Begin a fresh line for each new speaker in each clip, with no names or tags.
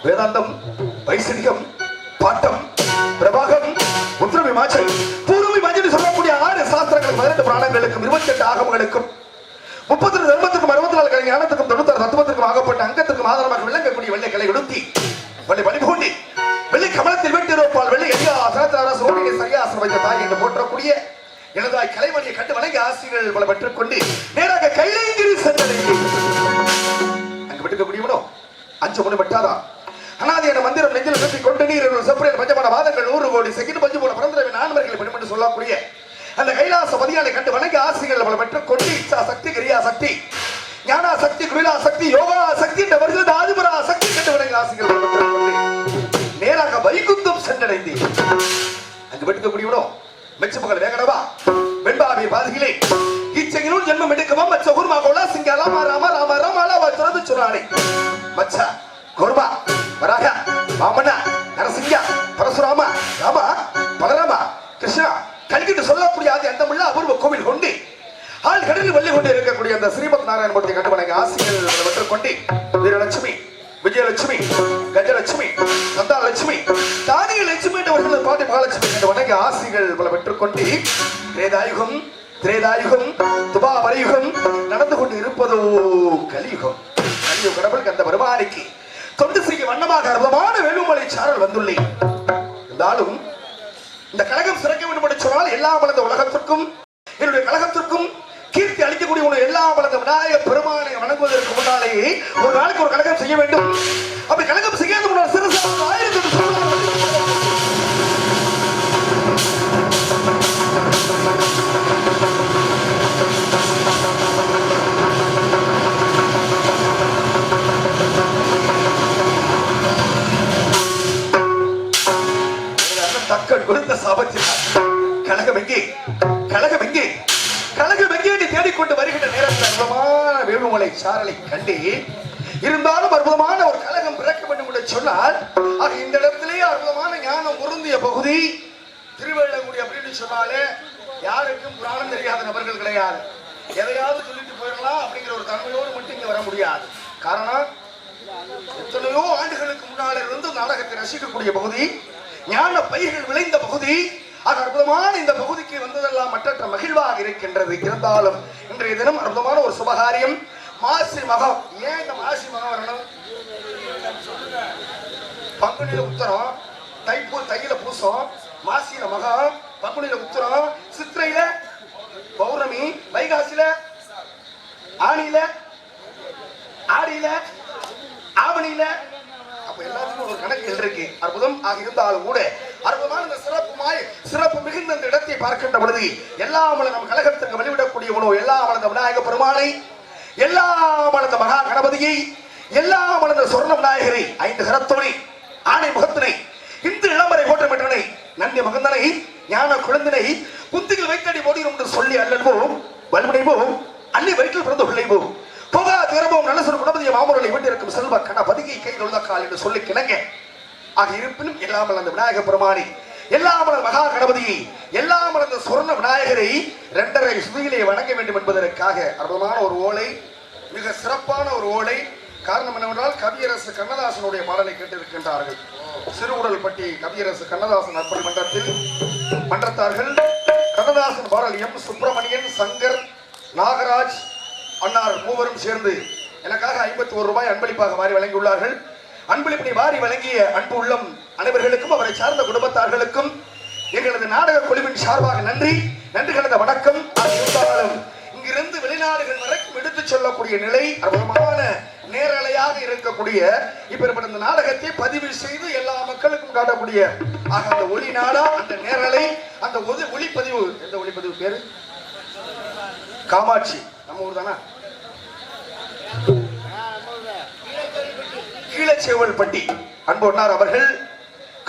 வேதாந்தம், வைசரிகம், bottom, Prabhakam, உத்திர தர்மங்களுக்கும் 30 தர்மத்துக்கும் 64 கலை ஞானத்துக்கும் 96 தத்துவத்திற்கும் ஆகப்பட்ட அங்கத்திற்கும் ஆதாரமாக விளங்கக்கூடிய வெள்ளை கலை உடுத்தி வெள்ளை வழிபோண்டி வெள்ளை கமலத்தில் வெட்டிருப்பால் வெள்ளை எளியா சரத்தார சோழியை சரியாசனம் வைத்த தாய் என்று போற்றக்கூடிய எனதாய் கலைமணியை கண்டு வணங்கி ஆசிரியர்கள் பல பெற்றுக் கொண்டு நேராக கைலைங்கிரி சென்றடைந்து அங்கு விட்டுக்கக்கூடியவனோ 5 மணி பட்டாதான் அனாதியான மந்திரம் நெஞ்சில் சுற்றி கொண்டு நீர் செப்பரையில் பஞ்சமான வாதங்கள் 100 கோடி செகின் பஞ்சு போல பிறந்தவன் ஆண்மர்களை பெண்மென்று சொல்லக்கூடிய அந்த கைலாச பதியானை கண்டு வணங்கி ஆசிரியர்கள் பல பெற்றுக் கொண்டு இச்சா சக்தி கிரியா சக்தி ஞானா சக்தி குரிலா சக்தி யோகா சக்தி என்ற வருகிறது ஆதிபரா சக்தி கண்டு வணங்கி ஆசிரியர்கள் பல பெற்றுக் கொண்டு நேராக வைகுந்தம் சென்றடைந்து அங்கு வெட்டுக்கக்கூடியவனோ மெச்சுமகள் வேகடவா வெண்பாவி பாதிகளே இச்சையினுள் ஜென்மம் எடுக்கவா மச்ச குருமா கோலா சிங்காலா ராம ராம ராம அளவா துறந்து சொன்னானே மச்சா குருமா வராக வாமனா நரசிங்கா பரசுராம ராமா பலராமா கிருஷ்ணா கல்கிட்டு சொல்லக்கூடிய ஆதி அந்தமுள்ள அபூர்வ கோவில் கொண்டு ஆள் கடலில் வெள்ளி கொண்டு இருக்கக்கூடிய அந்த ஸ்ரீமத் நாராயண மூர்த்தி கண்டு வணங்கி ஆசிரியர்கள் பெற்றுக்கொண்டு வீரலட்சுமி விஜயலட்சுமி கஜலட்சுமி சந்தாலட்சுமி தானிய லட்சுமி என்றவர்கள் பாட்டி மகாலட்சுமி கண்டு வணங்கி ஆசிரியர்கள் பல பெற்றுக்கொண்டு திரேதாயுகம் துபாபரயுகம் நடந்து கொண்டு இருப்பதோ கலியுகம் கலியுக கடவுள் அந்த வருமானிக்கு தொண்டு செய்ய வண்ணமாக அற்புதமான வேலுமலை சாரல் வந்துள்ளேன் இருந்தாலும் இந்த கழகம் சிறக்க வேண்டும் என்று சொன்னால் எல்லா வளர்ந்த உலகத்திற்கும் என்னுடைய கழகத்திற்கும் கீர்த்தி அளிக்கக்கூடிய உணவு எல்லா வளர்ந்த விநாயக பெருமானை வணங்குவதற்கு முன்னாலேயே ஒரு நாளைக்கு ஒரு கழகம் செய்ய வேண்டும் அப்படி கழகம் செய்யாத முன்னால் சிறந்த 1000 தக்கன் கொடுத்த சாபத்தினார் கழகம் எங்கே கழகம் எங்கே கழகம் எங்கே தேடிக்கொண்டு வருகின்ற நேரத்தில் அற்புதமான வேலுமலை சாரலை கண்டு இருந்தாலும் அற்புதமான ஒரு கழகம் பிறக்க வேண்டும் என்று சொன்னால் ஆக இந்த இடத்திலேயே அற்புதமான ஞானம் பொருந்திய பகுதி திருவள்ளங்குடி அப்படின்னு சொன்னாலே யாருக்கும் புராணம் தெரியாத நபர்கள் கிடையாது. எதையாவது சொல்லிட்டு போயிடலாம் அப்படிங்கிற ஒரு தன்மையோடு மட்டும் இங்க வர முடியாது. காரணம் எத்தனையோ ஆண்டுகளுக்கு முன்னால இருந்து நாடகத்தை ரசிக்கக்கூடிய பகுதி, ஞான பயிர்கள் விளைந்த பகுதி. அது அற்புதமான இந்த பகுதிக்கு வந்ததெல்லாம் மற்றற்ற மகிழ்வாக இருக்கின்றது. இருந்தாலும் இன்றைய தினம் அற்புதமான ஒரு சுபகாரியம், மாசி மகம். ஏன் இந்த மாசி மகம் வரணும்? பங்குனியில உத்தரம், தையில பூசம், மாசியில மகம், பங்குனியில உத்தரம், சித்திரையில பௌர்ணமி, வைகாசியில ஆணியில, ஆடியில, ஆவணியில. அப்ப எல்லாத்துக்கும் ஒரு கணக்குகள் இருக்கு. அற்புதம் ஆக இருந்தாலும் கூட அற்புதமான இந்த சிறப்பு மிகுந்த இந்த இடத்தை பார்க்கின்ற பொழுது எல்லாம் நம் கழகத்திற்கு வழிவிடக்கூடிய உணவு, எல்லாம் வளர்ந்த விநாயக பெருமானை, எல்லாம் வளர்ந்த மகா கணபதியை, எல்லாம் வளர்ந்த சொர்ண விநாயகரை, 5 கரத்தோனை, ஆணை முகத்தினை, இந்து இளமரை போற்றப்பட்டவனை, நந்தி மகந்தனை, ஞான குழந்தினை புத்திகள் வைத்தடி போடுகிறோம் என்று சொல்லி அல்லல்வோம் வல்முனைவோம் அள்ளி வயிற்றில் பிறந்த பிள்ளைவோம் போகா திறவோம் நல்ல சொல் குணபதிய மாமூரலை வீட்டிற்கும் செல்வ கணபதியை கை தொழுதக்கால் என்று சொல்லி கிணங்க. ஆக இருப்பினும் எல்லாம் அந்த விநாயக பெருமானை, எல்லாம் மகா கணபதியை, எல்லாம் அந்த சொர்ண விநாயகரை 2.5 சுதியிலே வணங்க வேண்டும் என்பதற்காக அற்புதமான ஒரு ஓலை, மிக சிறப்பான ஒரு ஓலை. காரணம் என்னவென்றால் கவியரசு கண்ணதாசனுடைய பாடலை கேட்டிருக்கின்றார்கள். சிறுகுடல்பட்டி கவியரசு கண்ணதாசன் அர்ப்பணி மன்றத்தார்கள் கண்ணதாசன் பாடல் எம் சுப்பிரமணியன், சங்கர், நாகராஜ் அன்னார் மூவரும் சேர்ந்து எனக்காக 51 ரூபாய் அன்பளிப்பாக வாரி வழங்கியுள்ளார்கள். அன்பளிப்பை வாரி வழங்கிய அன்பு உள்ளம் அனைவர்களுக்கும் அவரை சார்ந்த குடும்பத்தார்களுக்கும் எங்களது நாடக குழுவின் சார்பாக நன்றி கலந்த வணக்கம். இங்கிருந்து வெளிநாடுகள் வரைக்கும் எடுத்துச் சொல்லக்கூடிய நிலை, அற்புதமான நேரலையாக இருக்கக்கூடிய இப்பேற்பட்ட இந்த நாடகத்தை பதிவு செய்து எல்லா மக்களுக்கும் காட்டக்கூடிய அந்த ஒளி நாடா, அந்த நேரலை, அந்த ஒளிப்பதிவு, எந்த ஒளிப்பதிவு பேரு? காமாட்சி, நம்ம ஊர் தானா? கீழச்சேவல்பட்டி அன்பொன்னார் அவர்கள்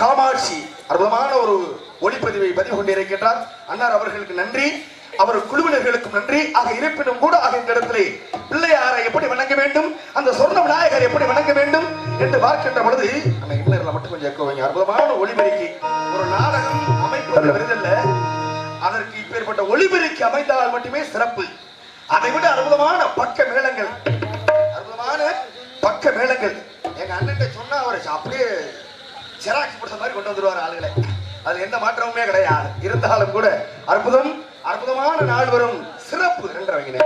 காமாட்சி அற்புதமான ஒரு ஒளிப்பதிவை பதிவு கொண்டிருக்கின்றார். அன்னார் அவர்களுக்கு நன்றி, அவர் குழுவினர்களுக்கும் நன்றி. ஆக இருப்பினும் கூட இந்த இடத்திலே பிள்ளையாரை எப்படி வணங்க வேண்டும், அந்த சொர்ண விநாயகர் எப்படி வணங்க வேண்டும் என்று பார்க்கின்ற பொழுது நம்ம இன்னர்ல மட்டும் கொஞ்சம் எக்கோவீங்க. அற்புதமான ஒளிபெருக்கி ஒரு நாடகம் அமைப்பது வருதல்ல, அதற்கு இப்பேற்பட்ட ஒளிபெருக்கி அமைந்தால் மட்டுமே சிறப்பு. அதை விட அற்புதமான பக்க மேளங்கள், அற்புதமான பக்க மேளங்கள். எங்க அண்ணன் சொன்னா அவரை அப்படியே ஜெராக்ஸ் போட்ட மாதிரி கொண்டு வந்துருவார் ஆளுகளை. அது எந்த மாற்றமுமே கிடையாது. இருந்தாலும் கூட அற்புதமான நாள் வரும் சிறப்பு 2.5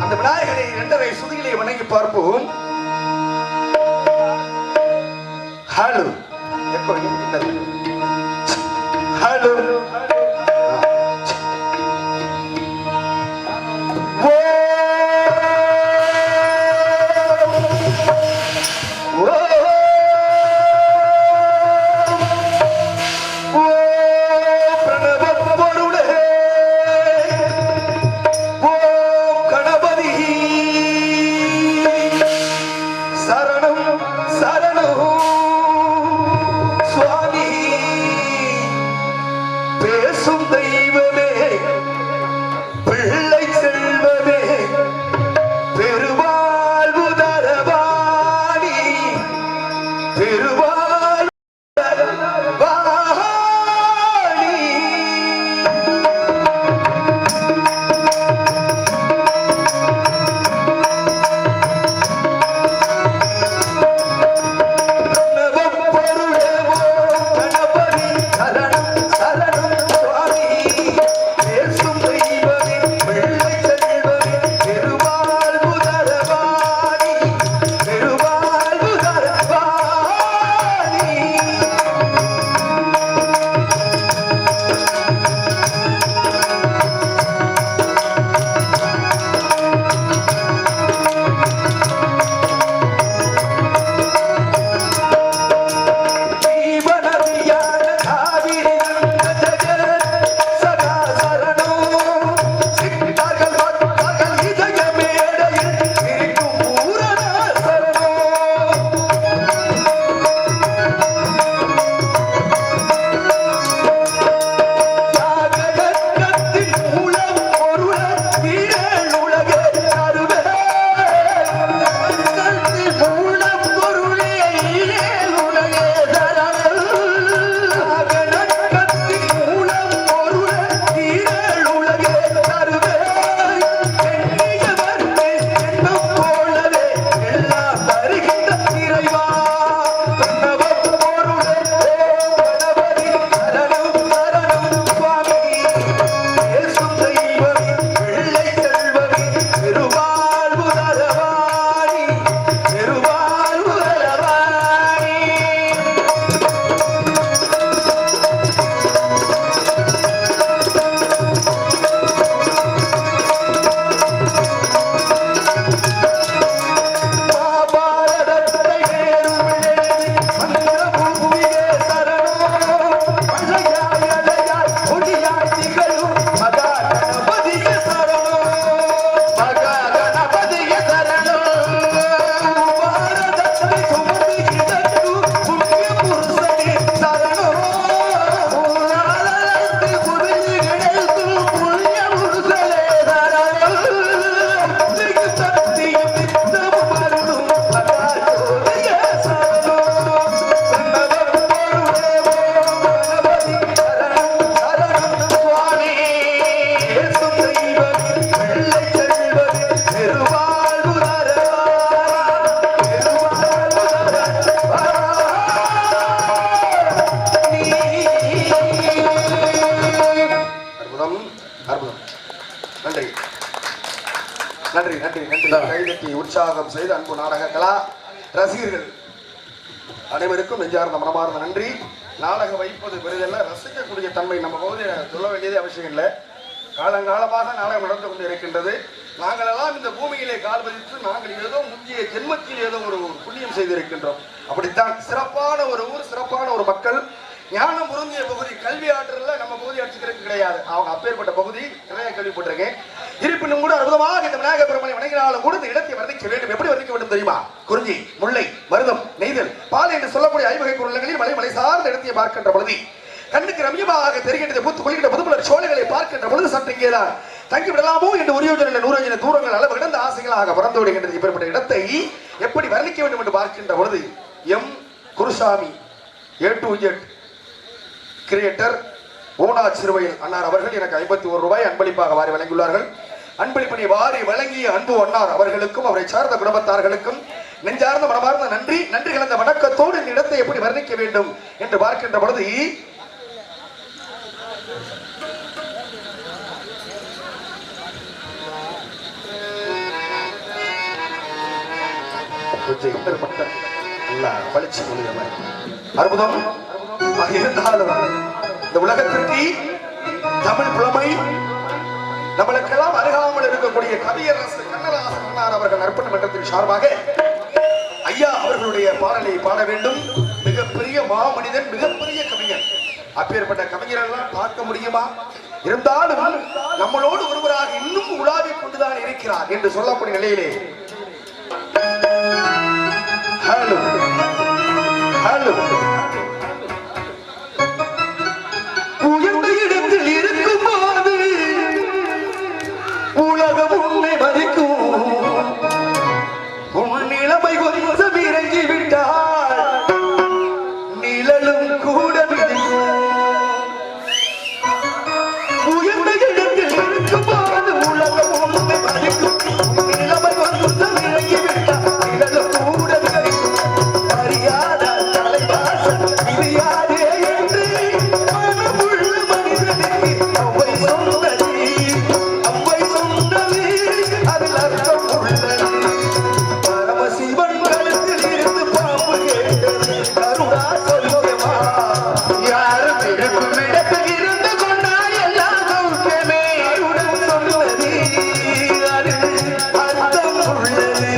அந்த விநாயகரை 2.5 சுதியிலே வணங்கி பார்ப்போம். ஹலோ எக்கோ என்னது ஹலோ நன்றி நன்றி நன்றி. கைதட்டி உற்சாகம் செய்த அன்பு நாடக கலா ரசிகர்கள் அனைவருக்கும் நெஞ்சார்ந்த மனமார்ந்த நன்றி. நாடகம் வைப்பது பெரிதல்ல, ரசிக்கக்கூடிய தன்மை நம்ம பகுதியை சொல்ல வேண்டியதே அவசியம் இல்லை. காலங்காலமாக நாடகம் நடந்து கொண்டு இருக்கின்றது. நாங்கள் எல்லாம் இந்த பூமியிலே கால் பதித்து நாங்கள் ஏதோ முந்தைய ஜென்மத்தில் ஏதோ ஒரு புண்ணியம் செய்திருக்கின்றோம். அப்படித்தான் சிறப்பான ஒரு ஊர், சிறப்பான ஒரு மக்கள், ஞானம் பொருந்திய பகுதி. கல்வி ஆற்றல்ல நம்ம பகுதி அடிச்சுக்கிறதுக்கு கிடையாது. அவங்க அப்பேற்பட்ட பகுதி நிறைய கேள்விப்பட்டிருக்கேன். இருப்பினும் கூட அற்புதமாக இந்த விநாயகர் பெருமானை வணங்கினாலும் கூட இந்த இடத்தை வர்ணிக்க வேண்டும். எப்படி வர்ணிக்க வேண்டும் தெரியுமா? குறிஞ்சி, முல்லை, மருதம், நெய்தல், பால் என்று சொல்லக்கூடிய ஐவகை பொருளங்களில் மலை சார்ந்த இடத்தை பார்க்கின்ற பொழுது கண்ணுக்கு ரம்யமாக தெரிகின்றது. பூத்து கொள்கின்ற புதுமலர் சோலைகளை பார்க்கின்ற பொழுது சற்று இங்கேதான் தங்கி விடலாமோ என்று ஒரு யோஜனை 100 தூரங்கள் அளவு கிடந்த ஆசைகளாக பறந்து விடுகின்றது. இப்படிப்பட்ட இடத்தை எப்படி வர்ணிக்க வேண்டும் என்று பார்க்கின்ற பொழுது M Gurusamy A to Z creator ஓனா சிறுவையில் அன்னார் அவர்கள் எனக்கு 51 ரூபாய் அன்பளிப்பாக வாரி வழங்கியுள்ளார்கள். அன்பளிப்பனை வாரி வழங்கிய அன்பு அன்னார் அவர்களுக்கும் அவரை சார்ந்த குடும்பத்தார்களுக்கும் நெஞ்சார்ந்த மனமார்ந்த நன்றி. நன்றி கலந்த வணக்கத்தோடு இந்த இடத்தை எப்படி வர்ணிக்க வேண்டும் என்று பார்க்கின்ற பொழுது கொஞ்சம் இன்னர் மட்டும் நல்லா பளிச்சு கொள்ளுகிற மாதிரி அற்புதம். இருந்தாலும் இந்த உலகத்திற்கு தமிழ் புலமை நம்மளுக்கெல்லாம் அருகாமல் இருக்கக்கூடிய கவியரசு கண்ணதாசன் அவர்கள் நற்பணி மன்றத்தின் சார்பாக ஐயா அவர்களுடைய பாடலை பாட வேண்டும். மிகப்பெரிய மாமனிதன், மிகப்பெரிய கவிஞர். அப்பேற்பட்ட கவிஞரெல்லாம் பார்க்க முடியுமா? இருந்தாலும் நம்மளோடு ஒருவராக இன்னும் உலாவிக் கொண்டுதான் இருக்கிறார் என்று சொல்லக்கூடிய நிலையிலே ஹலோ ஹலோ உயர்ந்த இடத்தில் இருக்கும் போது உலகம் உன்னை மதிக்கும். உன் நிலைமை கொஞ்சம் இறங்கி விட்டால் நிழலும் கூட மிதிக்கும். உயர்ந்த இடத்தில் இருக்கும் போது உலகம் உன்னை மதிக்கும். உன் நிலைமை கொஞ்சம் இறங்கி விட்டால் நிழலும் கூட மிதிக்கும். அறியாத தலைவாசல் இது யாரே என்று மனமுள்ள மனிதனுக்கு அவ்வை சொன்னது, அவ்வை சொன்னது அதில் அர்த்தம் உள்ளது. பரமசிவன் கழுத்தில் இருந்து பாம்பு கேட்டது கருணா சொல்லுமா. யாரும் இருக்கும் இடத்தில் இருந்து கொண்டால் எல்லாம் சௌக்கியமே. அருடன் சொன்னது அதில் அர்த்தம் உள்ளது.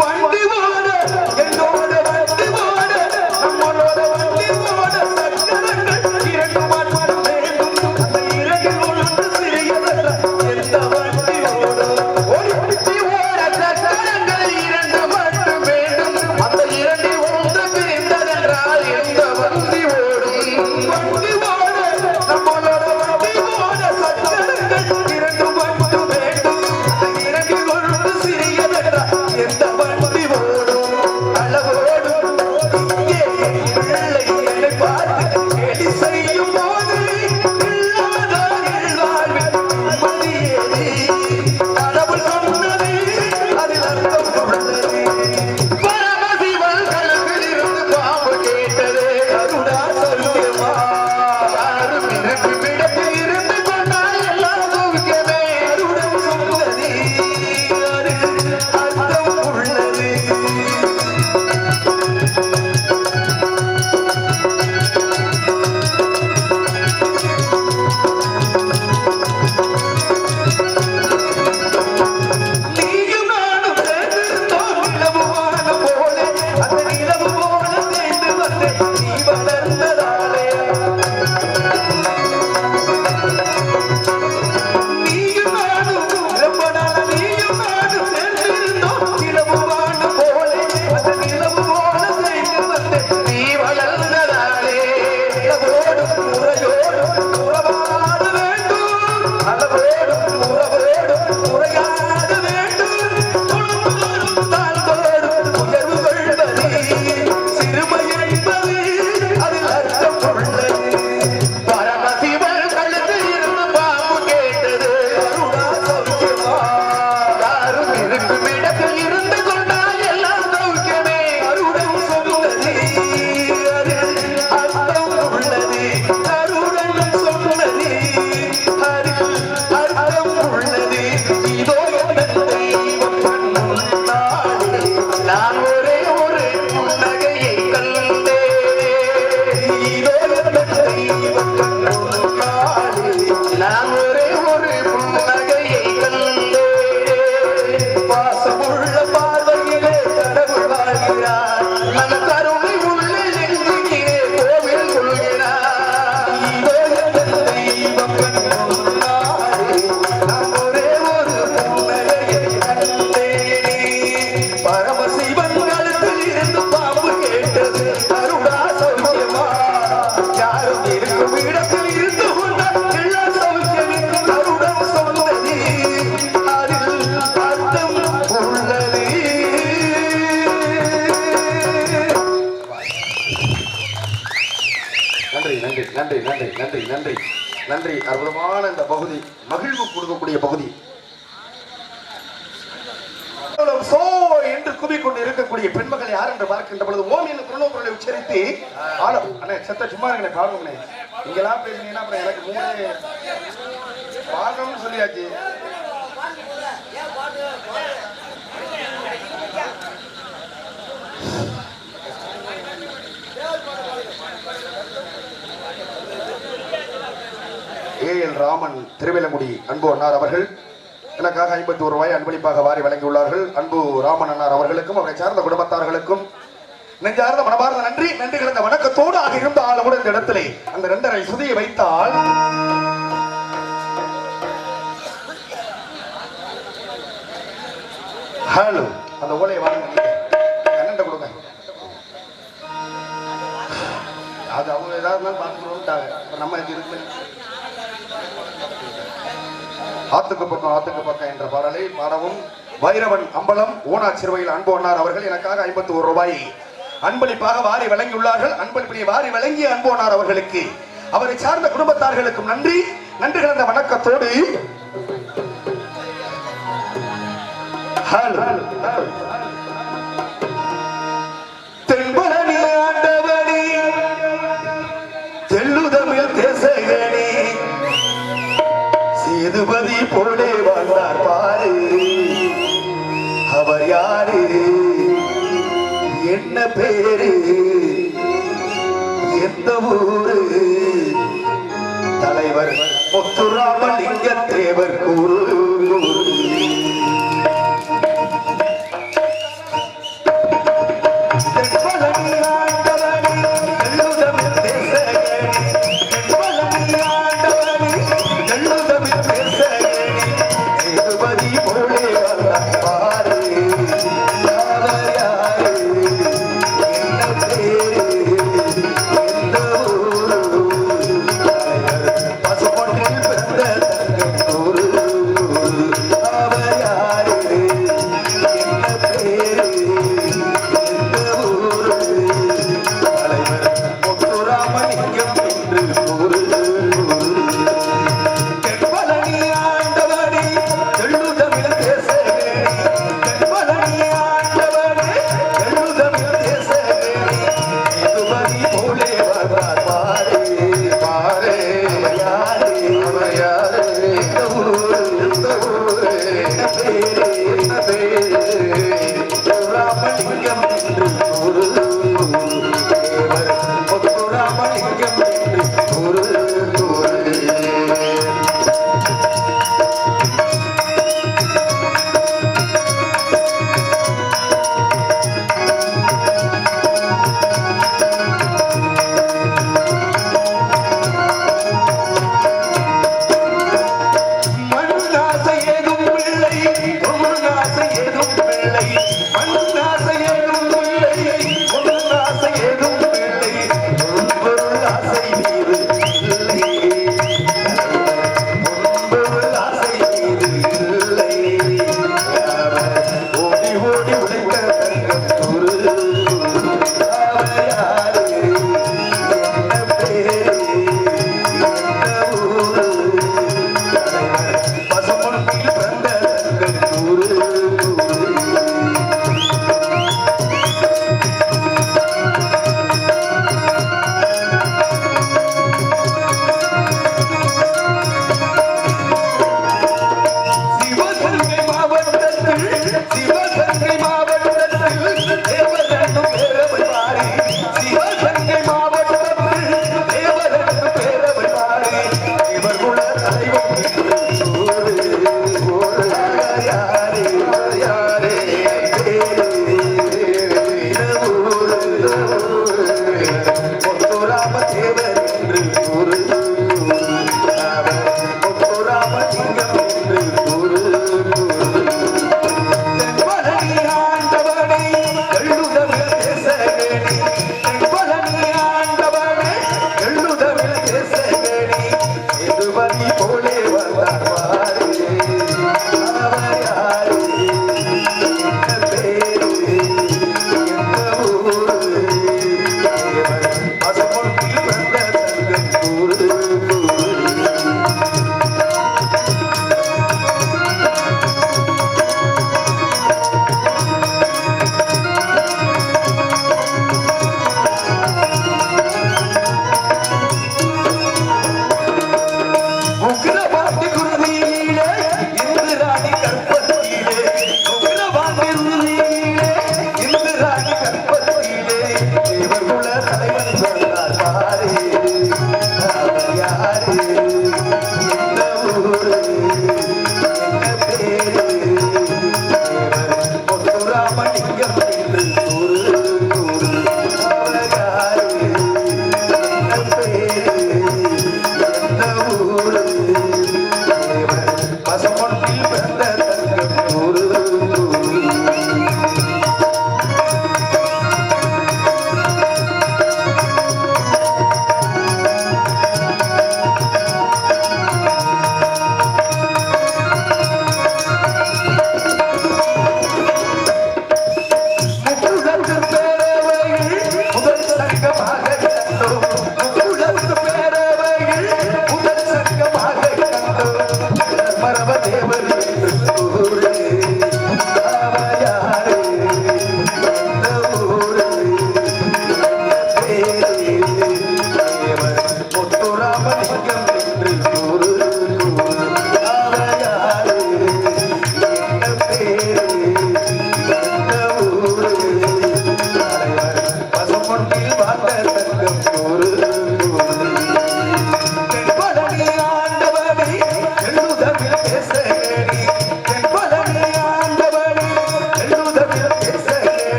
வண்டி ஓட என்னோட வண்டி ஓட நம்மளோட வண்டி ஓட சக்கரங்கள் இரண்டு மட்டும் வேண்டும். அந்த இரண்டில் ஒன்று சிறியதல்ல. எந்த வண்டி ஓடும் ஒரு வண்டி ஓட சக்கரங்கள் இரண்டு மட்டும் வேண்டும். அந்த இரண்டில் ஒன்று பிரிந்ததென்றால் எந்த வண்டி ஓடும்? வண்டி ஓட நம்மளோட வண்டி ஓட சக்கரங்கள் இரண்டு மட்டும் வேண்டும். அந்த இரண்டில் ஒன்று சிறியதென்றால் எந்த வண்டி ஓடும்? அளவோடும் இங்கே பிள்ளை என்னை பார்த்து கேலி செய்யும் போது இல்லாதாரில் வாழ்வில் மதியேறி கடவுள் சொன்னது அதில் அர்த்தம் உள்ளது. பரமசிவன் கழுத்தில் இருந்து பாம்பு கேட்டது கருணா சொல்லுமா. யாரும் இருக்கும் இடத்தில் இருந்து கொண்டால் எல்லாம் சௌக்கியமே. அருடன் சொன்னது அதில் அர்த்தம் உள்ளது. நீயும் நானும் சேர்ந்திருந்தோம் நிலவு வானம் போல. அந்த நிலவு போல சேர்ந்து வந்தேன் நீ வளர்ந்ததாலே. நீயும் நானும் ரொம்ப நாள் நீயும் நானும் சேர்ந்திருந்தோம் நிலவு வானம் போல. அந்த நிலவு போல சேர்ந்து வந்தேன் நீ வளர்ந்ததாலே. நிலவோடும் முறையோடும் உறவாட வேண்டும். அளவோடும் உறவோடும் உரையாட வேண்டும். தொழுந்தோறும் தாழ்ந்தோறும் உயர்வு கொள்வது சிறுமை என்பது அதில் அர்த்தம் உள்ளது. பரமசிவன் கழுத்தில் இருந்து பாம்பு கேட்டது கருணா சௌக்கியமா. யாரும் இருக்கும் இடத்தில் இருந்து கொண்டால் எல்லாம் சௌக்கியமே. அருடன் சொன்னது அதில் அர்த்தம் உள்ளது. அருடன் சொன்னது அதில் அர்த்தம் உள்ளது. இதோ என் தெய்வம் கண்முன்னாலே நான் ஒரே ஒரு புன்னகையை கண்டேன். இதோ என் தெய்வம் கண்முன்னாலே நான் ஒரே ஒரு புன்னகையை கண்டேன். பாசமுள்ள பார்வையிலே கடவுள் வாழ்கிறார். அந்த கருணை உள்ள நெஞ்சிலே கோவில் கொள்கிறார். இதோ என் தெய்வம் கண்முன்னாலே நான் ஒரே ஒரு புன்னகையை கண்டேன். பரமசிவன் கழுத்தில் இருந்து பாம்பு கேட்டது கருணா சௌக்கியமா. யாரும் இருக்கும் இடத்தில் இருந்து கொண்டால் எல்லாம் சௌக்கியமே. கருடன் சொன்னது அதில் அர்த்தம் உள்ளது. நன்றி நன்றி நன்றி நன்றி நன்றி நன்றி நன்றி. அற்புதமான இந்த பகுதி மகிழ்வு கொடுக்கக்கூடிய பகுதி. சோ என்று என்று கூவிக்கொண்டு இருக்கக்கூடிய பெண்மகள் யார் என்று பார்க்கின்ற பொழுது ஓம் என்று குரணோபுரலை உச்சரித்து ஆளும் அண்ணே செத்த சும்மா இருக்கே பாருங்கண்ணே இங்கெல்லாம் பேசுனீங்கன்னா அப்புறம் எனக்கு மூணு பாடணும்னு சொல்லியாச்சு. ஏஎல் ராமன் திருவேலங்குடி அன்பு அண்ணார் அவர்கள் எனக்காக 51 ரூபாய் அன்பளிப்பாக வாரி வழங்கியுள்ளார்கள். அன்பு ராமன் அண்ணார் அவர்களுக்கும் அவரை சார்ந்த குடும்பத்தார்களுக்கும் நெஞ்சார்ந்த மனமார்ந்த நன்றி நன்றி கலந்த வணக்கத்தோடு ஆக இருந்த ஆளும் இந்த இடத்திலே அந்த 2.5 சுதியை வைத்தால் ஹலோ அந்த ஓலையை வாங்க கண்ணண்ட கொடுங்க. அது அவங்க ஏதாவது பார்த்துட்டாங்க. நம்ம இது இருக்கு ஆத்துக்கு பக்கம் என்ற பாடலை பாடவும் வைரவன் அம்பலம் ஓனா சிறுவையில் அன்பு அண்ணார் அவர்கள் எனக்காக 51 ரூபாய் அன்பளிப்பாக வாரி வழங்கியுள்ளார்கள். அன்பளிப்பை வாரி வழங்கிய அன்பு அண்ணார் அவர்களுக்கு அவரை சார்ந்த குடும்பத்தார்களுக்கும் நன்றி நன்றி கலந்த வணக்கத்தோடு தென்பழனி ஆண்டவனே தெல்லுதமிழ் தேசகனே சேதுபதி போலே வாழ்ந்தார் பாரு அவர் யாரு என்ன பேரு எந்த ஊரு தலைவர் முத்துராமலிங்க தேவர் கூறு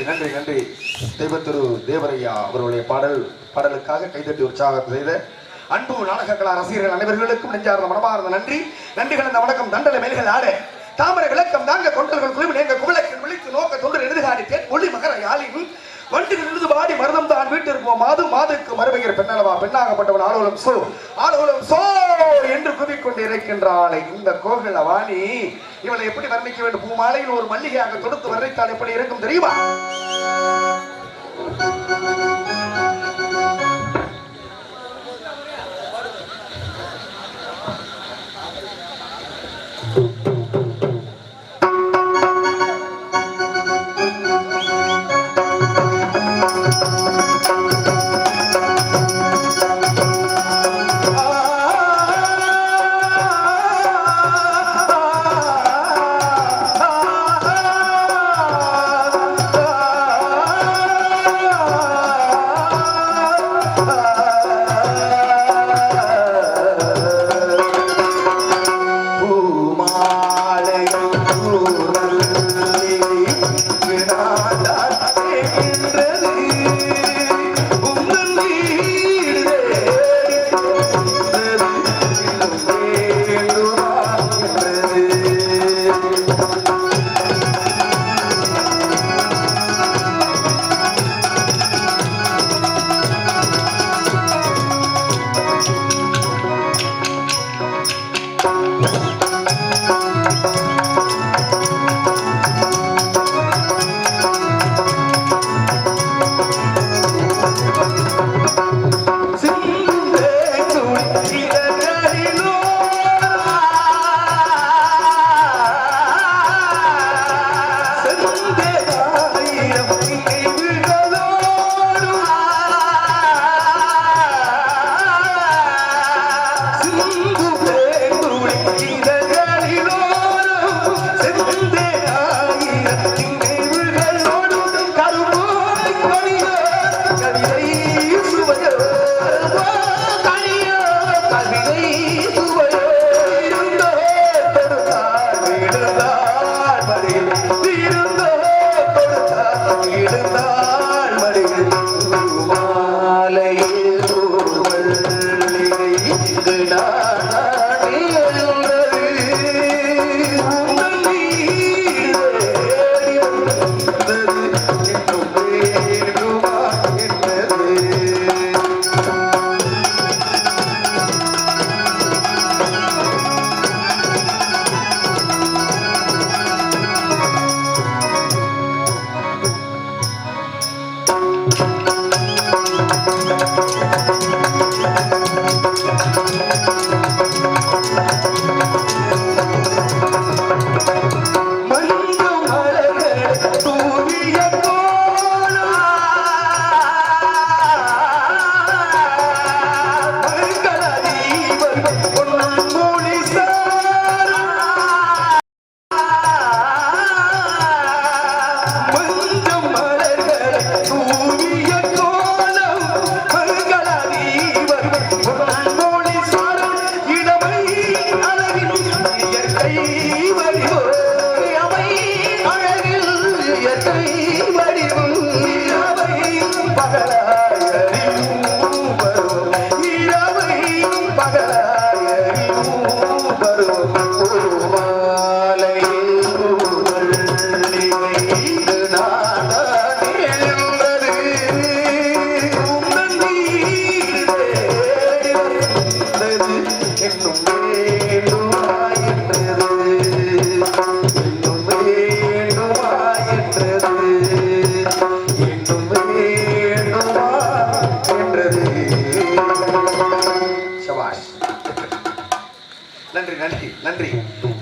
நன்றி நன்றி. தெய்வத்திரு தேவரையா அவருடைய பாடலுக்காக கைதட்டி உற்சாகம் செய்த அன்பு நாடக கலா ரசிகர்கள் அனைவர்களுக்கும் நெஞ்சார்ந்த மனமார்ந்த நன்றி. நன்றிகள் இந்த வணக்கம் தண்டல மேல்கள் ஆட தாமரை விளக்கம் தாங்க கொண்டல்கள் குழுவில் எங்கள் குவளைக்கு விழித்து நோக்க தொண்டு எதிர்காடி ஒளி மகர யாழின் வண்டிகள் எழுது பாடி மருதம் தான் வீட்டிருப்போம் மாதுக்கு மறுபெயர் பெண்ணளவா பெண்ணாகப்பட்டவன் ஆலோலம் சோ என்று குவிக்கொண்டு இருக்கின்றாள் இந்த கோகில வாணி. இவளை எப்படி வர்ணிக்க வேண்டும்? பூமாலையில் ஒரு மல்லிகையாக தொடுத்து வர்ணித்தால் எப்படி இருக்கும் தெரியுமா?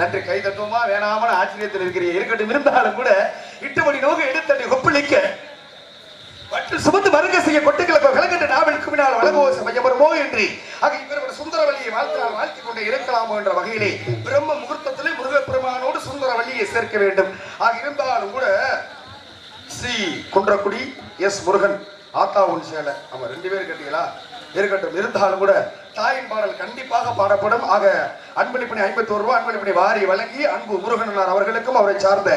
நன்றி கை தத்துவமா வேணாமனு ஆச்சரியத்தில் இருக்கிறீங்க. இருக்கட்டும், இருந்தாலும் கூட இட்டுமணி நோக எடுத்தடி ஒப்பளிக்க பட்டு சுமந்து மருங்க செய்ய கொட்டுக்களப்ப விளக்கட்டு நாவல் குமினால் வளகோச மையமரமோ என்று ஆக இவர் சுந்தரவல்லியை வாழ்த்திக் கொண்டே இருக்கலாமோ என்ற வகையிலே பிரம்ம முகூர்த்தத்திலே முருகப்பெருமானோடு சுந்தரவல்லியை சேர்க்க வேண்டும். ஆக இருந்தாலும் கூட ஸ்ரீ குன்றக்குடி எஸ் முருகன் ஆத்தா உன் சேலை அவன் 2 பேர் கட்டிகளா இருக்கட்டும். இருந்தாலும் கூட தாயின் பாடல் கண்டிப்பாக பாடப்படும். ஆக அன்பளிப்பணி 51 ரூபாய் அன்பளிப்பணி வாரி வழங்கி அன்பு முருகனார் அவர்களுக்கும் அவரை சார்ந்த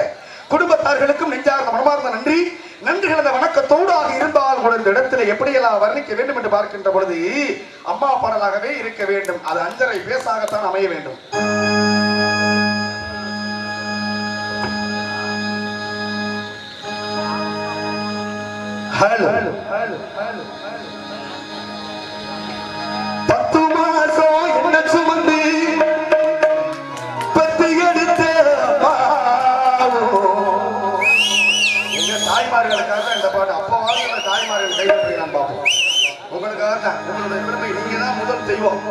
குடும்பத்தார்களுக்கும் நெஞ்சார்ந்த மனமார்ந்த நன்றி. நன்றி கலந்த வணக்கத்தோடாக இருந்தால் கூட இந்த இடத்துல எப்படியெல்லாம் வர்ணிக்க வேண்டும் என்று பார்க்கின்ற பொழுது அம்மா பாடலாகவே இருக்க வேண்டும். அது அஞ்சரை பேசாகத்தான் அமைய வேண்டும். ஹலோ பத்து மாசம் என்ன சுமந்து பத்து எடுத்த எங்க தாய்மார்களுக்காக இந்த பாட்டு அப்பவாது இந்த தாய்மார்கள் கைவிட்டுறான் பார்ப்போம். உங்களுக்காக தான், உங்களுடைய பெருமை. நீங்க தான் முதல் தெய்வம்,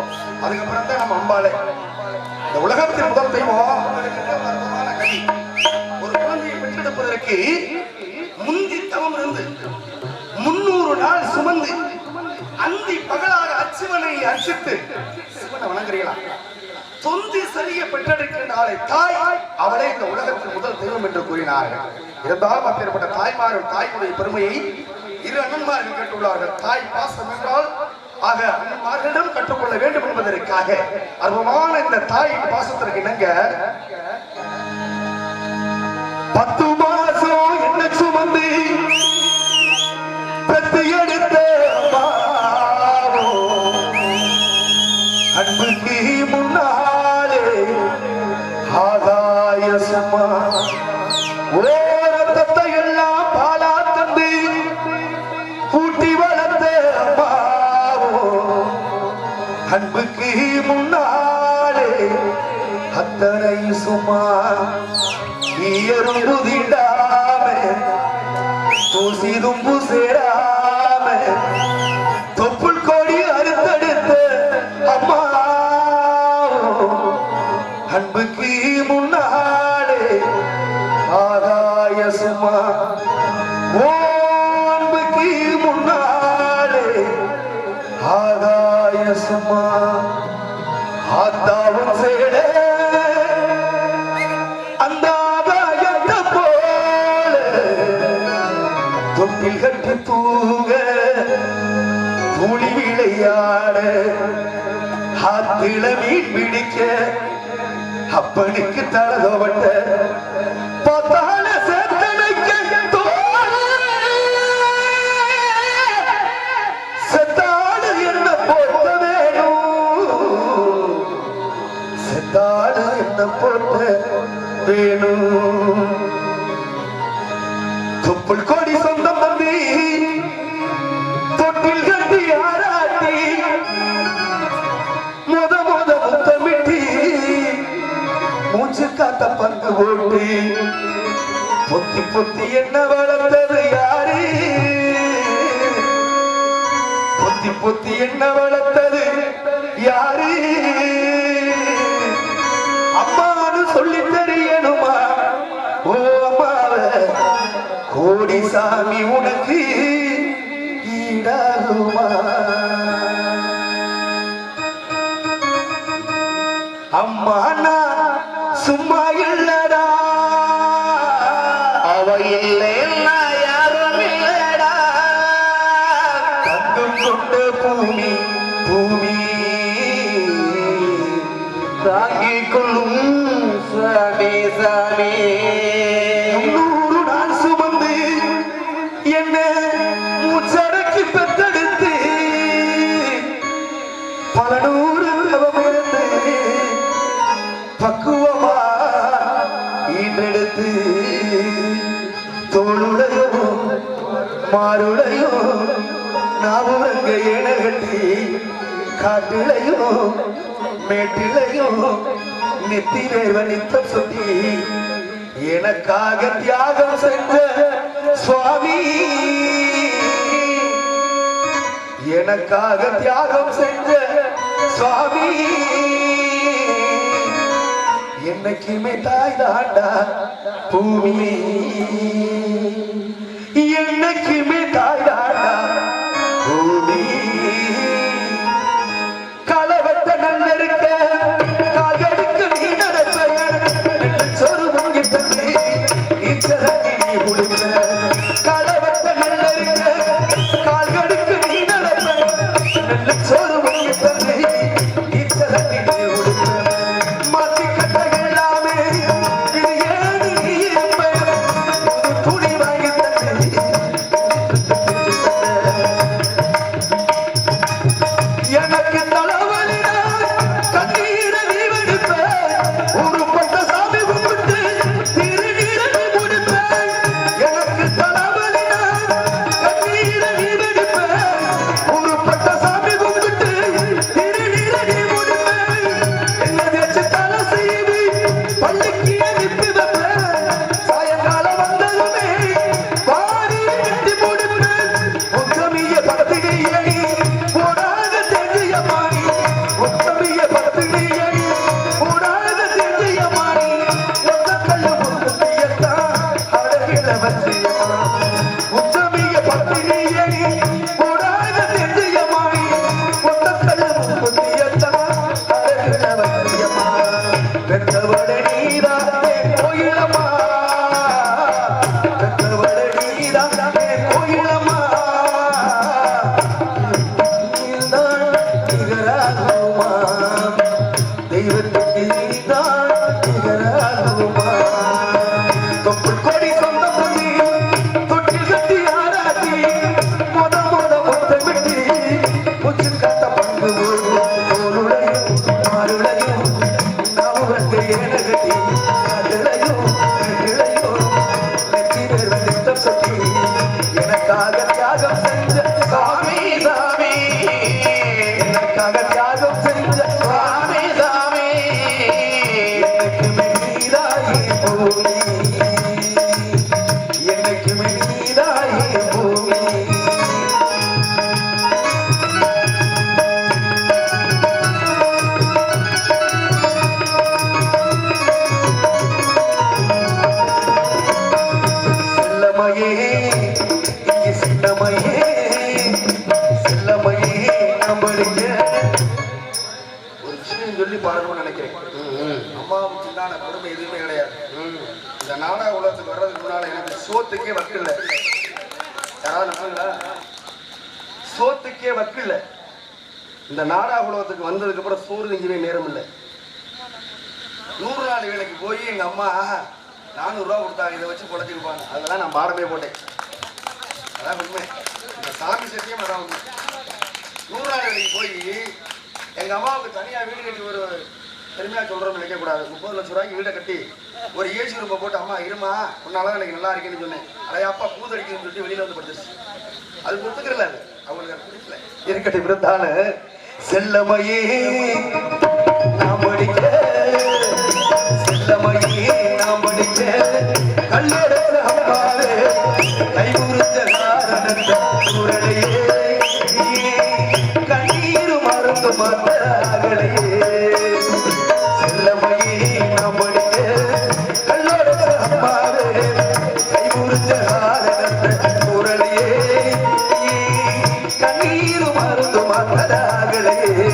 அதுக்கப்புறம் தான் நம்ம அம்பாளே. இந்த உலகத்தின் முதல் தெய்வம் அற்புதமான கை. ஒரு குழந்தையை பெற்றெடுப்பதற்கு முந்தி தவம் இருந்து 300 நாள் சுமந்து அந்தி பகலாக அச்சுவனை அர்ச்சித்து சிவனை வணங்குறீங்களா? தொந்தி சரிய பெற்றெடுக்கின்ற ஆளை தாய், அவளே இந்த உலகத்தின் முதல் தெய்வம் என்று கூறினார்கள். இருந்தாலும் அப்பேற்பட்ட தாய்மார்கள் தாய்முடைய பெருமையை இரு அண்ணன்மார்கள் கேட்டுள்ளார்கள். தாய் பாசம் என்றால் ஆக அண்ணன்மார்களிடம் கற்றுக்கொள்ள வேண்டும் என்பதற்காக அற்புதமான இந்த தாய் பாசத்திற்கு இணங்க 10 மாசம் என்ன சுமந்து பெத்து எடுத்த அன்புக்கு முன்னாலே ஆகாய சும்மா ஓரத்தை எல்லாம் பாலா தந்து கூட்டி வளர்ந்த அன்புக்கு முன்னாலே அத்தனை சும்மா ஈயருதிடாம தூசி தும்பு சேராம தொப்புள் கோடி அறுத்தெடுத்த அம்மா அன்புக்கு முன்னாலே ஆகாய சும்மா ஓ அன்புக்கு முன்னாலே ஆகாய சும்மா ஆத்தாவும் சேட அந்த ஆகாயத்தை போல தொட்டில் கட்டி தூங்க துளி விளையாட ஆத்தில மீன் பிடிக்க அப்பனுக்கு தலதோவட்ட பார்த்தால சேத்தனைக்க செத்தாடு என்ன போட்ட வேணும், செத்தாடு என்ன போட்ட வேணும். தொப்புள் கோடி சொந்தம் வந்து தொட்டில் கட்டி ஆராட்டி முத முத்தமிட்டி மூச்சு காத்த பங்கு போட்டு பொத்தி பொத்தி என்ன வளர்த்தது யாரு, பொத்தி பொத்தி என்ன வளர்த்தது யாரு. அம்மானு சொல்லி தெரியணுமா ஓ அம்மாவ கோடி சாமி உனக்கு ஈடாகுமா. அம்மானா சும்மா இல்லடா, அவ இல்லைன்னா யாரும் இல்லடா. தங்கம் கொண்ட பூமி பூமி தாங்கிக் கொள்ளும் சாமி சாமி. 100 நாள் சுமந்து என்ன மூச்சடக்கி பெத்தெடுத்து பல 100 தவமிருந்து பக்குவமா ஈன்றெடுத்து தோளுடையும் மாறுடையும் நாவுரங்க என கட்டி காட்டிலையும் மேட்டிலையும் நெத்தி வேர்வ நித்தம் சுத்தி எனக்காக தியாகம் செஞ்ச சுவாமி, எனக்காக தியாகம் செஞ்ச சுவாமி. என்னைக்குமே தாய் தாண்டா பூமி, என்னைக்குமே தாய் தாண்டா பூமி. களவட்ட நல்லிருக்க கால்களுக்கு நீ நடப்ப சொரு பொங்கி தந்து நீச்சலி நீ உடுக்க. களவட்ட நல்லிருக்க கால்களுக்கு நீ நடப்ப சொரு பொங்கி தந்து நீச்சலி நீ உடுக்க. மாத்தி கட்ட எல்லாமே இது ஏது நீ இருப்ப பூமி என்னைக்குமே நீதாயே பூமி செல்லமையே இங்கே சின்னமையே செல்லமையே நம்படிக்க ஒரு விஷயம் சொல்லி பாடணும்னு நினைக்கிறேன். அம்மாவுக்கு சின்ன பெருமை எதுவுமே கிடையாது. இந்த நாடக உலகத்துக்கு வர்றதுக்கு முன்னால எனக்கு சோத்துக்கே வக்கில்லை. யாராவது நம்புங்களா? சோத்துக்கே வக்கில்லை. இந்த நாடக உலகத்துக்கு வந்ததுக்கு அப்புறம் சோறு நெஞ்சுமே நேரம் இல்லை. 100 நாள் வேலைக்கு போய் எங்க அம்மா 400 ரூபா கொடுத்தாங்க, இதை வச்சு பொழைச்சிருப்பாங்க. அதெல்லாம் நான் பாடமே போட்டேன். அதான் உண்மை. இந்த சாமி சத்தியம் அதான் உண்மை. 100 நாள் வேலைக்கு போய் எங்க அம்மாவுக்கு தனியா வீடு கட்டி ஒரு பெருமையா சொல்றோம் நினைக்கக்கூடாது. 30 லட்சம் ரூபாய்க்கு வீடை கட்டி ஒரு ஏசி ரூபா போட்டு அம்மா இருமா உன்னாலதான் எனக்கு நல்லா இருக்கேன்னு சொன்னேன். அதையாப்பா பூதடிக்குன்னு சொல்லிட்டு வெளியில வந்து படுத்துருச்சு. அது ஒத்துக்கிறல, அது அவங்களுக்கு பிடிக்கல. இருக்கட்டும், இருந்தால செல்லமையே நாம் படிக்க செல்லமையே நாம் படிக்க கல்லெடுத்த அம்மாவே கைகுறுத்த காரணத்தை குரலையே கண்ணீர் மறந்து மந்தராகலையே செல்லமையே நாம் படிக்க கல்லெடுத்த அம்மாவே கைகுறுத்த காரணத்தை குரலையே கண்ணீர் மறந்து மந்தராகலையே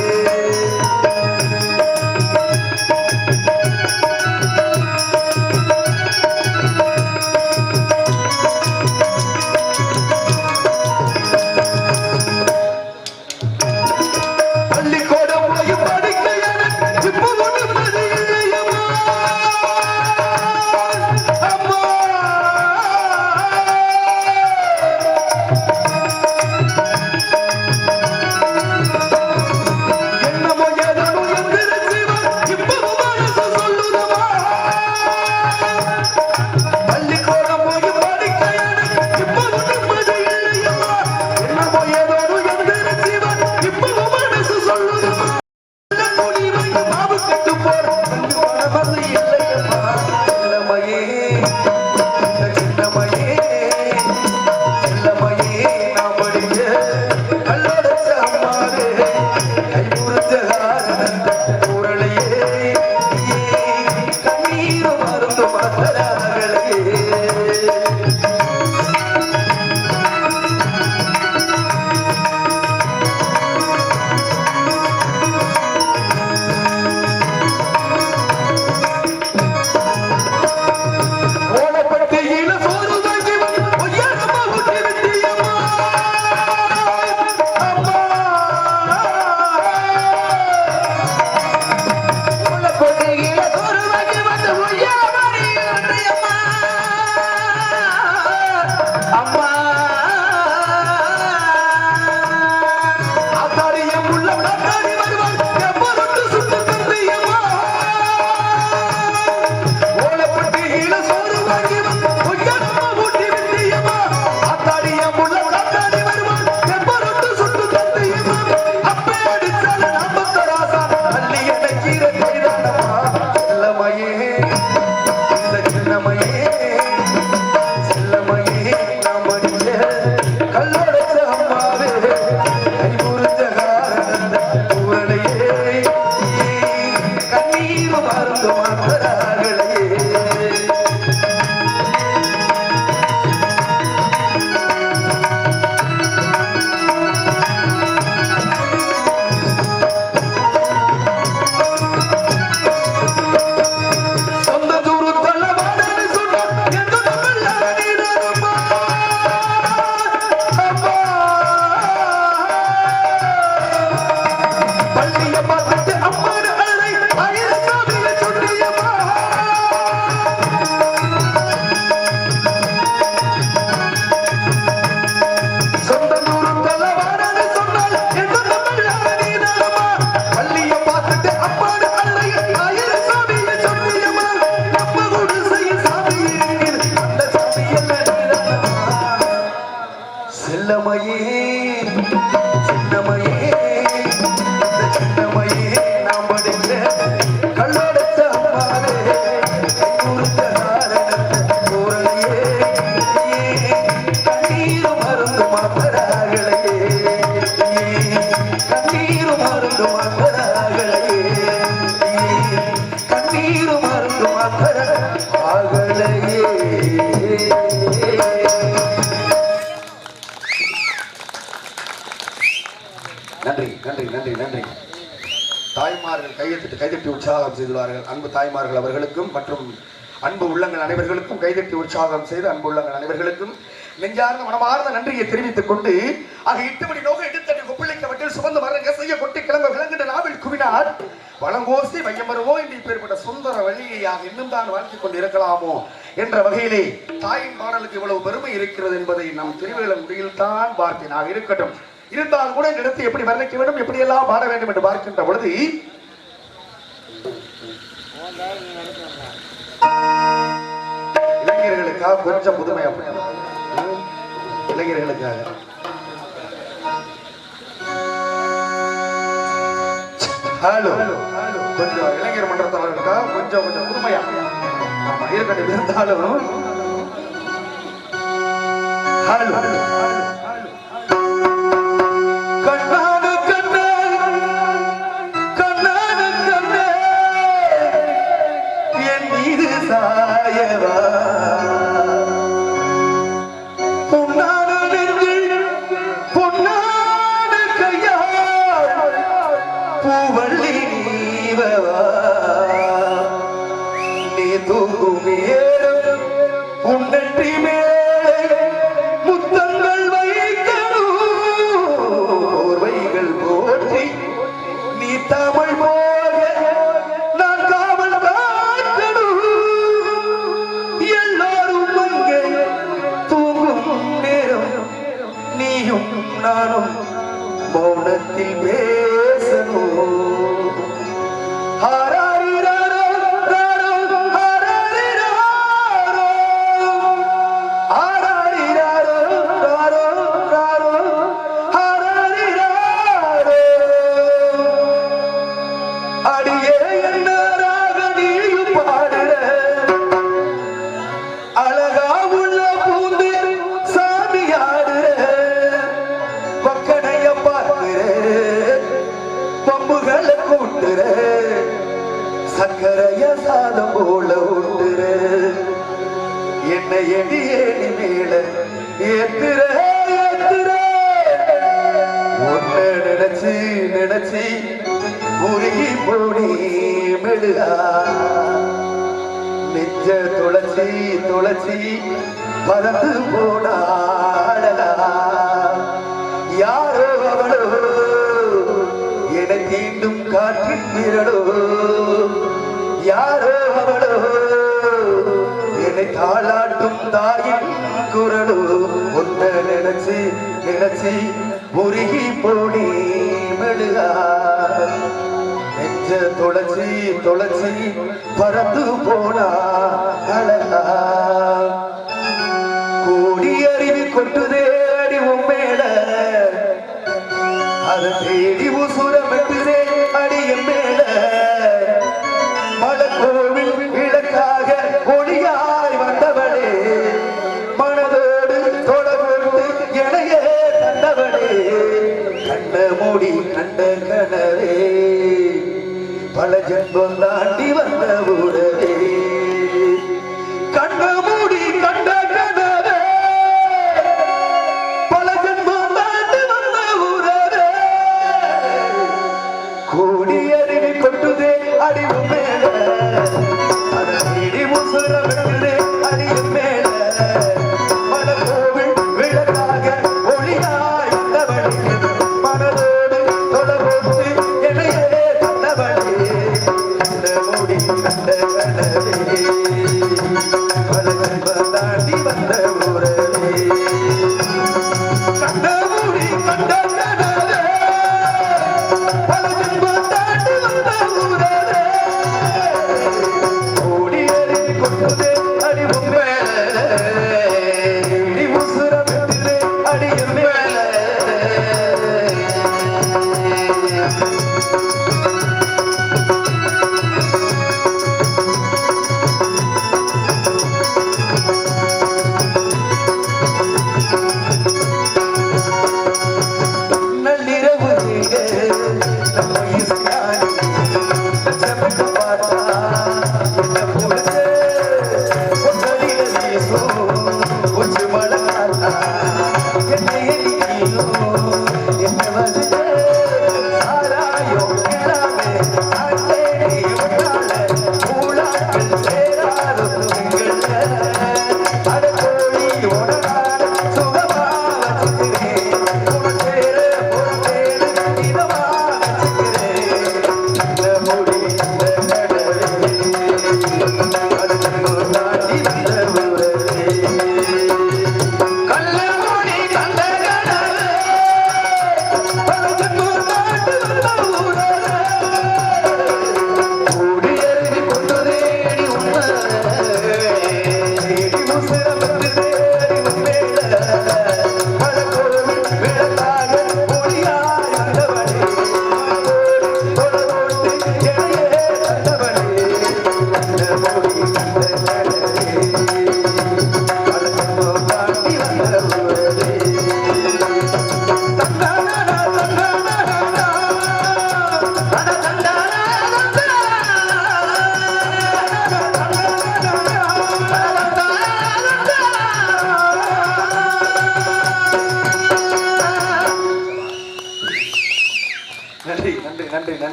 நன்றி நன்றி நன்றி நன்றி. தாய்மார்கள் கைதட்டி உற்சாகம் செய்துள்ளார்கள். அன்பு தாய்மார்கள் அவர்களுக்கும் மற்றும் அன்பு உள்ளங்கள் அனைவர்களுக்கும் கைதட்டி உற்சாகம் செய்து அன்பு உள்ளங்கள் அனைவர்களுக்கும் நெஞ்சார்ந்த மனமார்ந்த நன்றியை தெரிவித்துக் கொண்டு ஆக 8 மணி நோக எடுத்தடி கொப்பிள்ளைக்கவற்றில் சுமந்து மரங்க செய்ய கொட்டி கிளம்ப விளங்கிட்ட நாவில் குவினார் வளங்கோசி வையமருவோ என்று இப்பேற்பட்ட சுந்தர வழியாக இன்னும் தான் வாழ்க்கை கொண்டு இருக்கலாமோ என்ற வகையிலே தாயின் பாடலுக்கு இவ்வளவு பெருமை இருக்கிறது என்பதை நம் திருவேல முடியில் தான் பார்த்தேன். இருக்கட்டும், இருந்தால் கூட இந்த இடத்தை எப்படி வர்ணிக்க வேண்டும், எப்படி எல்லாம் பாட வேண்டும் என்று பார்க்கின்ற பொழுது இளைஞர்களுக்காக கொஞ்சம் புதுமையா இளைஞர்களுக்காக ஹலோ கொஞ்சம் இளைஞர் மன்றத்தவர்களுக்காக கொஞ்சம் கொஞ்சம் புதுமையா இருக்கட்டும். இருந்தாலும் ஹலோ நானும் மௌனத்தில் பேசணும். அடியே என்னராக நீயும் பாடுற அழகா உள்ள பூந்து சாமியாடுற பக்கனைய பார்க்கிற பம்புகளை கூட்டுற சக்கரைய சாதம் போல ஊட்டுற என்னை எடி ஏடி மேல ஏத்துற ஏத்துற உன்னை நினைச்சு நினைச்சு உருகி போடி மெழுகா நெஞ்ச துளசி துளசி பறந்து போனாடலா யாரோ அவளோ என தீண்டும் காற்றின் விரலோ யாரோ அவளோ என்னை தாளாட்டும் தாயின் குரலோ ஒன்ன நினைச்சு நினைச்சு உருகி போடி மெழுகா நெஞ்ச துளசி துளசி பறந்து போனா அழகா கூடி அறிவி கொட்டுதே அடி உம்மேல அதை தேடி உசுரமெட்டுதே அடிய மேல மலக்கோவில் விளக்காக ஒளியாய் வந்தவளே மனதோடு தொடர்ந்து எனையே தந்தவளே கண்ட மூடி கண்ட கனவே பல ஜென்மம் தாண்டி வந்த உறவே கண்ட மூடி கண்ட கனவே பல ஜென்மம் தாண்டி வந்த உறவே கூடி அருவி கொட்டுதே அடிவு மேல அதை நீடி முசுர விட்டுதே அடிவு மேல மலக்கோவில் விளக்காக ஒளியாய் வந்தவளே மனதோடு தொடர்ந்து எனையே தந்தவளே கண்ட மூடி கண்ட கனவே பல ஜென்மம் தாண்டி வந்த உறவே கண்ட மூடி கண்ட கனவே பல ஜென்மம் தாண்டி வந்த உறவே கூடி அருவி கொட்டுதே அடிவு மேல இடி உசுர விட்டுதே அடிவு மேல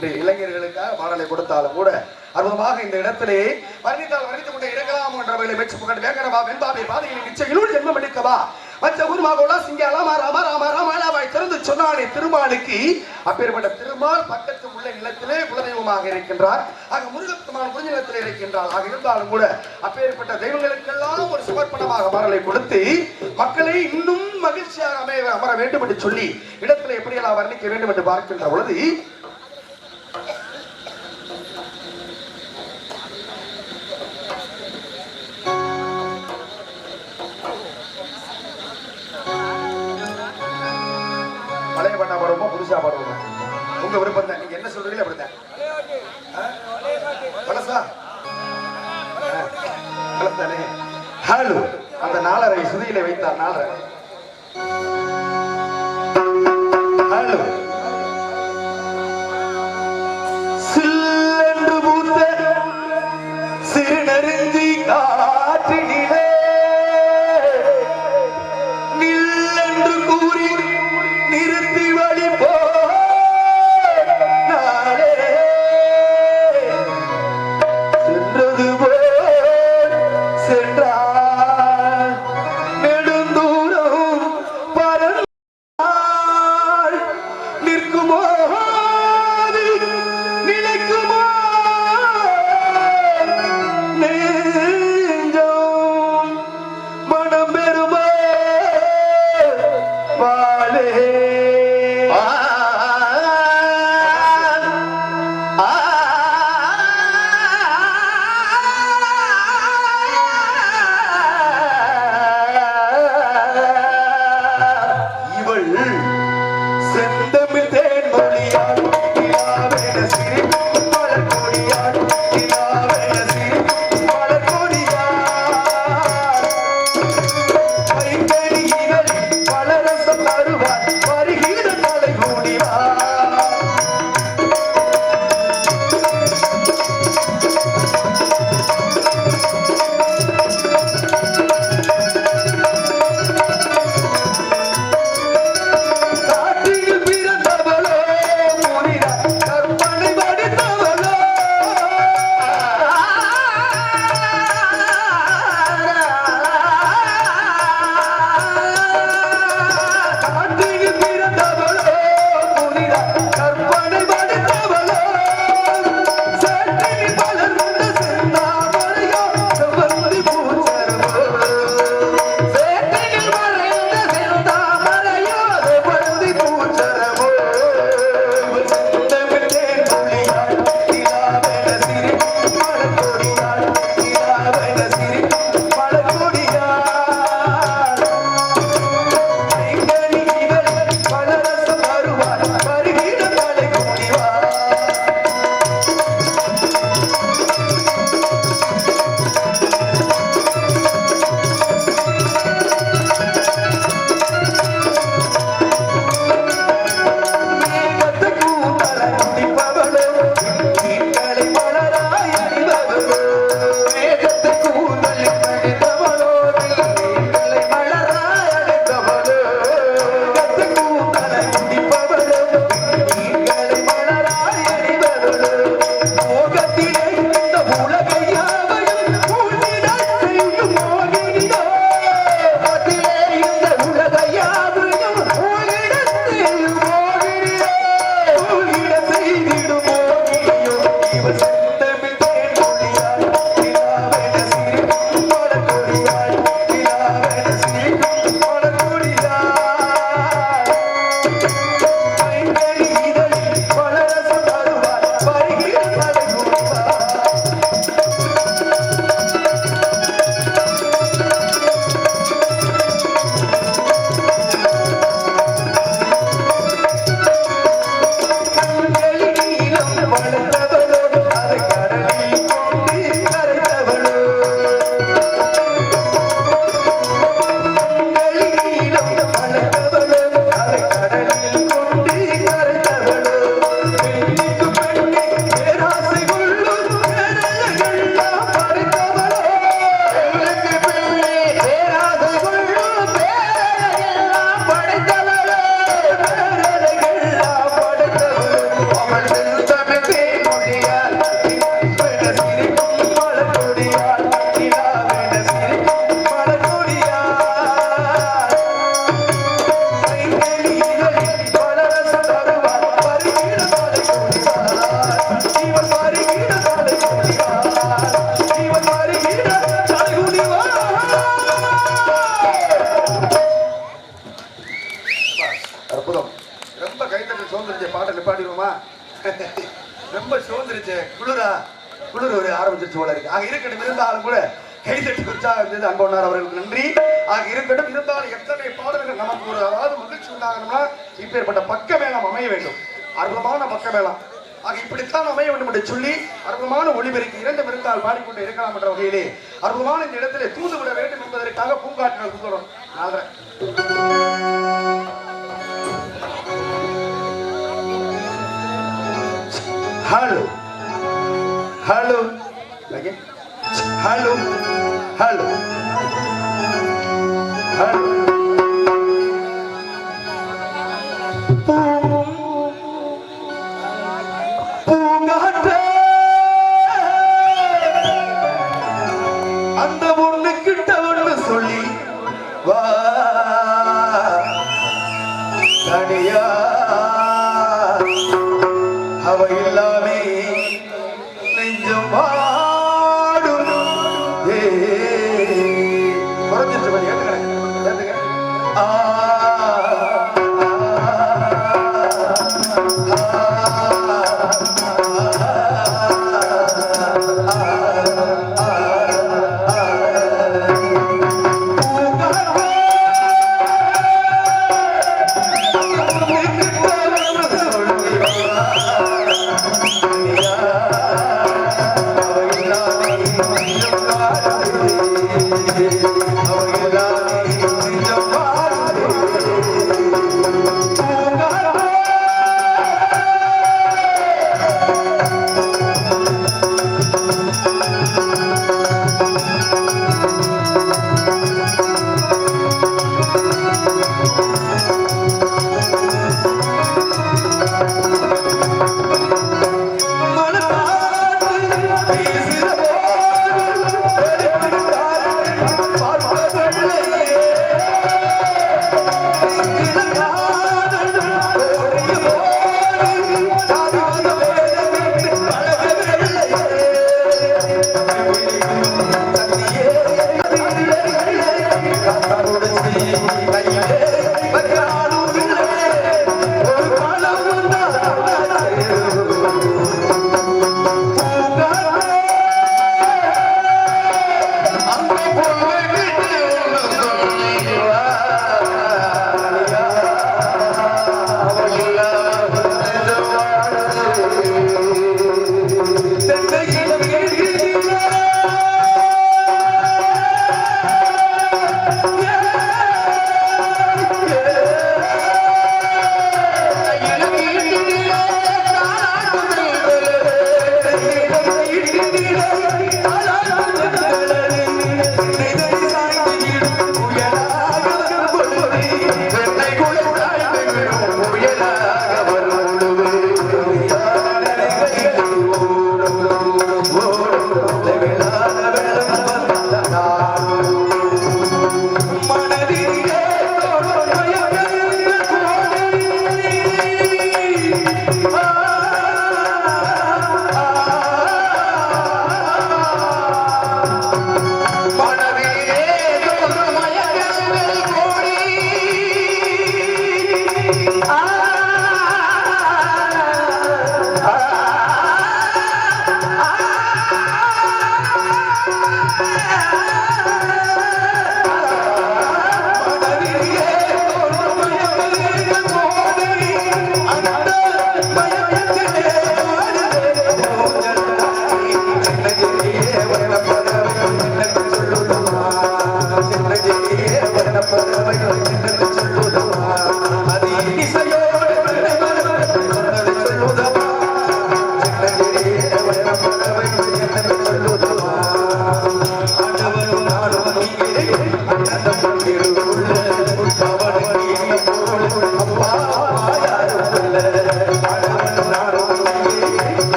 என்று இளைஞர்களுக்காக பாடலை கொடுத்தாலும் கூட அற்புதமாக இந்த இடத்திலே வர்ணித்தால் வர்ணித்துக் கொண்டே இருக்கலாம் என்றவர்களை மெச்சு புகழ் வேங்கரவா வெண்பாவை பாதையில் நிச்சயிலூர் ஜென்மம் எடுக்கவா மற்ற குருமாகோலா சிங்காலா ராம ராம ராமாலாவாய் திறந்து சொன்னானே திருமாலுக்கு அப்பேற்பட்ட திருமால் பக்கத்து உள்ள நிலத்திலே குலதெய்வமாக இருக்கின்றார். ஆக முருகப்பெருமான் புரிஞ்ச நிலத்திலே இருக்கின்றார். ஆக இருந்தாலும் கூட அப்பேற்பட்ட தெய்வங்களுக்கெல்லாம் ஒரு சமர்ப்பணமாக பாடலை கொடுத்து மக்களை இன்னும் மகிழ்ச்சியாக அமர வேண்டும் என்று சொல்லி இடத்துல எப்படியெல்லாம் வர்ணிக்க வேண்டும் என்று பார்க்கின்ற பொழுது பழைய பண்ணா பாடுவோமா புதுசா பாடுவோமா உங்க விருப்பம் தான். நீங்க என்ன சொல்றீங்களோ அப்படித்தான். பழசா பழசானே ஹலோ அந்த 4:30 சுதியில வைத்தார் 4:30 ஹலோ சில்லென்று பூத்த சிறுநெருஞ்சி காற்றினிலே நில்லென்று கூறி நிறுத்தி வழி போனாலே சென்றது போல் சென்றார் நெடுந்தூரம் பறந்தாள் நிற்குமோ அது நிலைக்குமோ நெஞ்சம் மனம் பெறுமோ வாழே குளிர் ஒரு ஆரம்பிச்சிருச்சு போல இருக்கு. ஆக இருக்கட்டும், இருந்தாலும் கூட கைதட்டி உற்சாகம் இருந்தது அன்பொன்னார் அவர்களுக்கு நன்றி. ஆக இருக்கட்டும், இருந்தாலும் எத்தனை பாடல்கள் நமக்கு ஒரு அதாவது மகிழ்ச்சி உண்டாகணும்னா இப்பேற்பட்ட பக்க மேளம் அமைய வேண்டும். அற்புதமான பக்க மேளம். ஆக இப்படித்தான் அமைய வேண்டும் என்று சொல்லி அற்புதமான ஒளிபெருக்கி இரண்டு இருந்தால் பாடிக்கொண்டு இருக்கலாம் என்ற வகையிலே அற்புதமான இந்த இடத்திலே தூதுவிட வேண்டும் என்பதற்காக பூங்காற்றினர் குதிரோம். Hello hello hello hello hello பூங்காற்ற அந்த ஒண்ணு கிட்ட ஒண்ணு சொல்லி வா தனியா அவ இல்லாமே நெஞ்சம் வாடும். குறைஞ்சிருச்சு பண்ணி ஏத்துக்கிறேன்.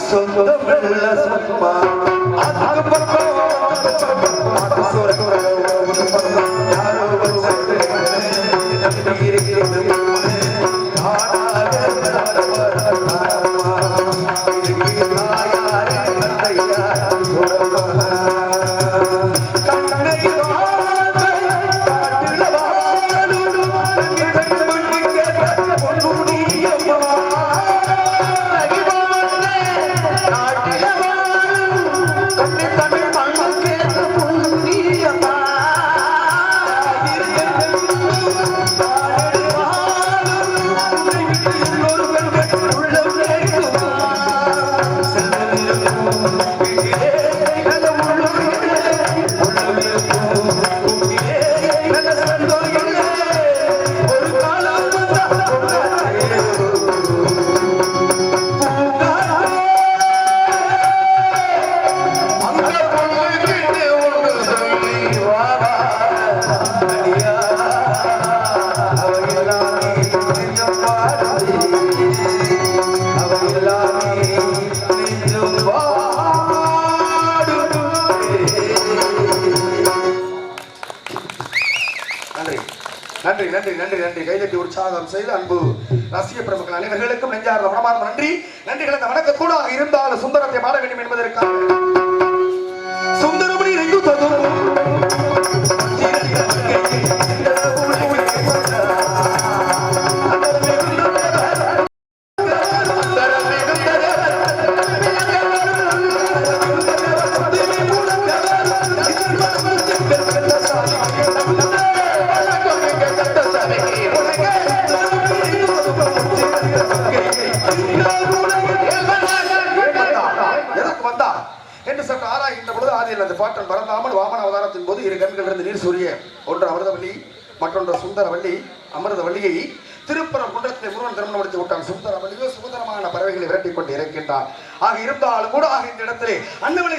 சொந்தமில்ல
நன்றி நன்றி நன்றி நன்றி கைதட்டி உற்சாகம் செய்து அன்பு ரசிக பெருமக்கள் அனைவர்களுக்கும் நெஞ்சார்ந்த மனமார்ந்த நன்றி நன்றிகள். அந்த வணக்கத்தோடு இருந்தால் சுந்தரத்தை பாட வேண்டும் என்பதற்காக சுந்தரமணி அந்த பாட்டல் மறந்தாமல் வாமன அவதாரத்தின் போது இரு கண்களிலிருந்து நீர் சூரிய ஒன்று அமிர்தவள்ளி மற்றொன்று சுந்தரவள்ளி அமிர்தவள்ளியை திருப்பரம் குன்றத்தை முருகன் திருமணம் முடித்து விட்டான். சுந்தரவள்ளியோ சுதந்திரமான பறவைகளை விரட்டிக் கொண்டு இறக்கின்றான். ஆக இருந்தாலும் கூட இந்த இடத்திலே அன்னவளை